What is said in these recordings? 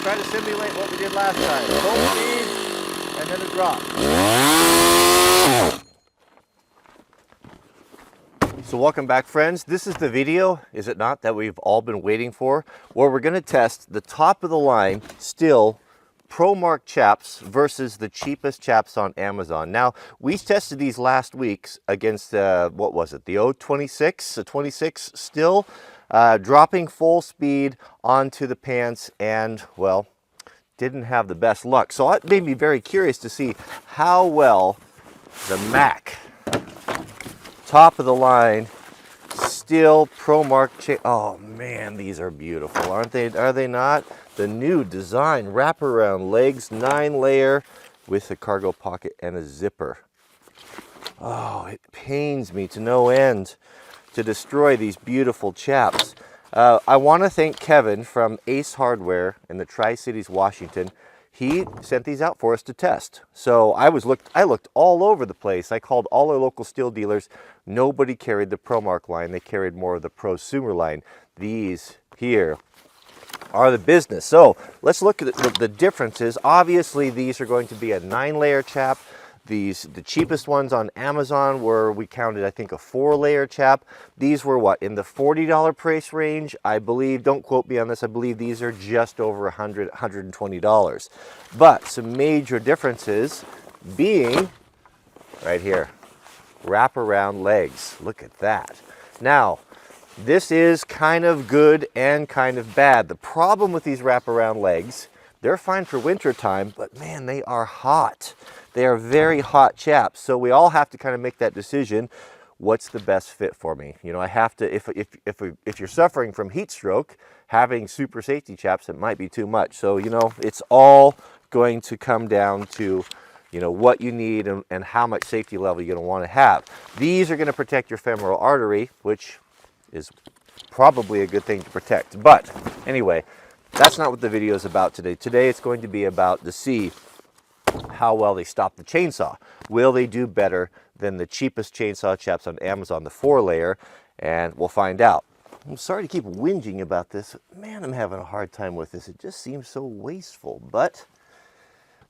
try to simulate what we did last time. Full speed, and then a drop. So welcome back, friends. This is the video, is it not, that we've all been waiting for, where we're going to test the top of the line Stihl ProMark chaps versus the cheapest chaps on Amazon. Now, we tested these last weeks against, what was it, the 026, the 26 Stihl, dropping full speed onto the pants and, well, didn't have the best luck. So it made me very curious to see how well the Mac, top of the line, Stihl ProMark, oh man, these are beautiful, aren't they? Are they not? The new design, wraparound legs, 9-layer with a cargo pocket and a zipper. Oh, it pains me to no end to destroy these beautiful chaps. I want to thank Kevin from Ace Hardware in the Tri-Cities, Washington. He sent these out for us to test. So I looked all over the place. I called all our local Stihl dealers. Nobody carried the ProMark line. They carried more of the prosumer line. These here are the business. So let's look at the differences. Obviously, these are going to be a 9-layer chap. The cheapest ones on Amazon were, we counted, I think, a 4-layer chap. These were what, in the $40 price range? I believe, don't quote me on this, I believe these are just over $100, $120. But some major differences being right here, wraparound legs. Look at that. Now, this is kind of good and kind of bad. The problem with these wraparound legs, they're fine for winter time, but man, they are hot. They are very hot chaps. So we all have to kind of make that decision. What's the best fit for me? You know, I have to, if you're suffering from heat stroke, having super safety chaps, it might be too much. So, you know, it's all going to come down to, you know, what you need and how much safety level you're going to want to have. These are going to protect your femoral artery, which is probably a good thing to protect. But anyway, that's not what the video is about today. Today it's going to be about to see how well they stop the chainsaw. Will they do better than the cheapest chainsaw chaps on Amazon, the 4-layer? And we'll find out. I'm sorry to keep whinging about this. Man, I'm having a hard time with this. It just seems so wasteful. But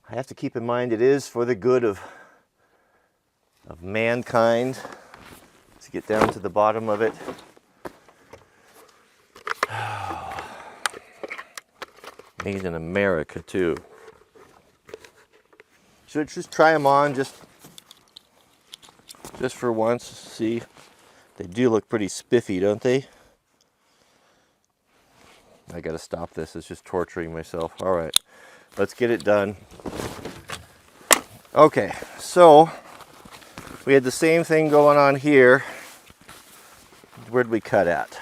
I have to keep in mind it is for the good of mankind. Let's get down to the bottom of it. Made in America too. Should just try them on just for once. See, they do look pretty spiffy, don't they? I gotta stop this. It's just torturing myself. All right, let's get it done. Okay, so we had the same thing going on here. Where'd we cut at?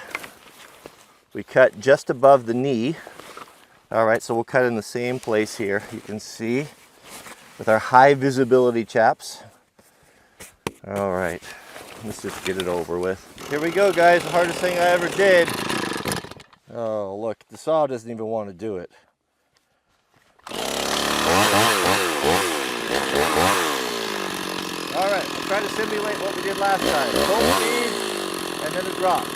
We cut just above the knee. All right, so we'll cut in the same place here. You can see with our high visibility chaps. All right, let's just get it over with. Here we go, guys, the hardest thing I ever did. Oh, look, the saw doesn't even want to do it. All right, we'll try to simulate what we did last time. Full speed, and then a drop.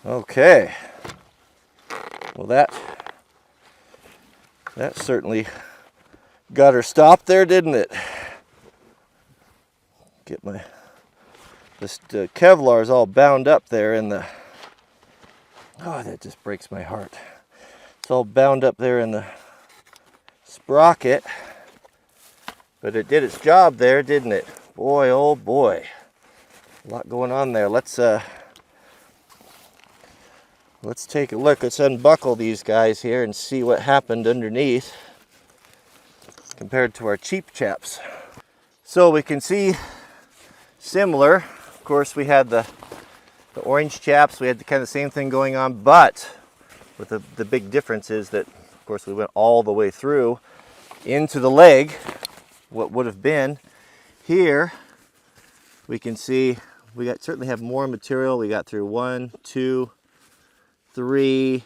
Okay, well that certainly got her stopped there, didn't it? Get this Kevlar is all bound up there in the, oh, that just breaks my heart. It's all bound up there in the sprocket, but it did its job there, didn't it? Boy, oh boy, a lot going on there. Let's take a look. Let's unbuckle these guys here and see what happened underneath compared to our cheap chaps. So we can see similar. Of course, we had the orange chaps. We had the kind of same thing going on, but with the big difference is that, of course, we went all the way through into the leg. What would have been here, we can see we certainly have more material. We got through 1, 2, 3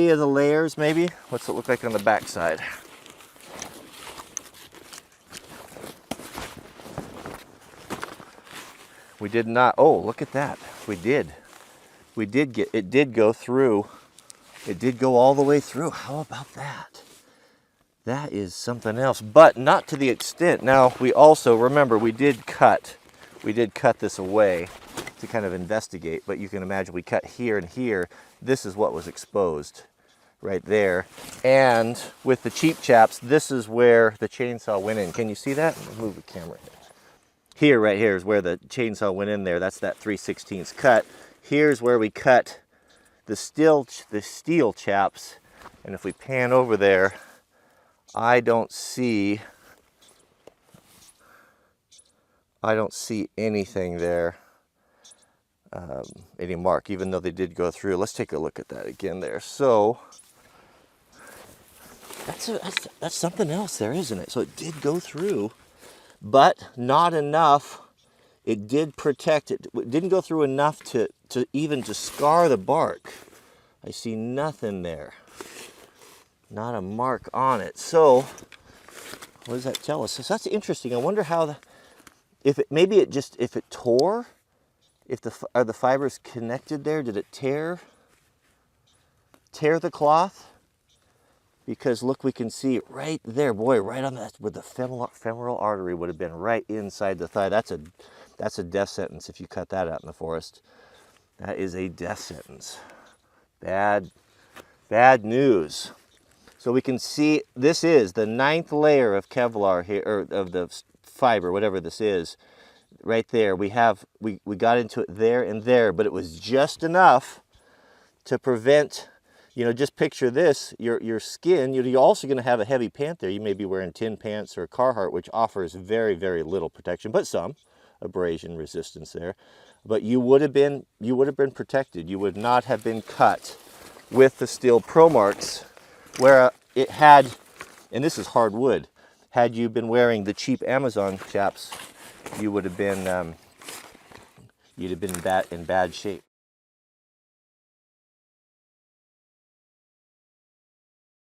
of the layers, maybe. What's it look like on the back side? We did not, oh, look at that. We did. it did go through. It did go all the way through. How about that? That is something else, but not to the extent. Now, we also, remember, we did cut this away to kind of investigate, but you can imagine we cut here and here. This is what was exposed right there. And with the cheap chaps, this is where the chainsaw went in. Can you see that? Let me move the camera here. Right here is where the chainsaw went in there. That's that 3/16 cut. Here's where we cut the Stihl chaps. And if we pan over there, I don't see anything there, any mark, even though they did go through. Let's take a look at that again there. So that's something else there, isn't it? So it did go through, but not enough. It did protect it. It didn't go through enough to even to scar the bark. I see nothing there. Not a mark on it. So what does that tell us? So that's interesting. I wonder how if it tore, are the fibers connected there? Did it tear the cloth? Because look, we can see right there, boy, right on that where the femoral artery would have been, right inside the thigh. That's a death sentence if you cut that out in the forest. That is a death sentence. Bad news. So we can see this is the 9th layer of Kevlar here, or of the fiber, whatever this is, right there. We got into it there and there, but it was just enough to prevent, just picture this, your skin, you're also going to have a heavy pant there. You may be wearing tin pants or Carhartt, which offers very, very little protection, but some abrasion resistance there. But you would have been protected. You would not have been cut with the Stihl ProMarks, where it had, and this is hardwood, had you been wearing the cheap Amazon chaps, you would have been in bad shape.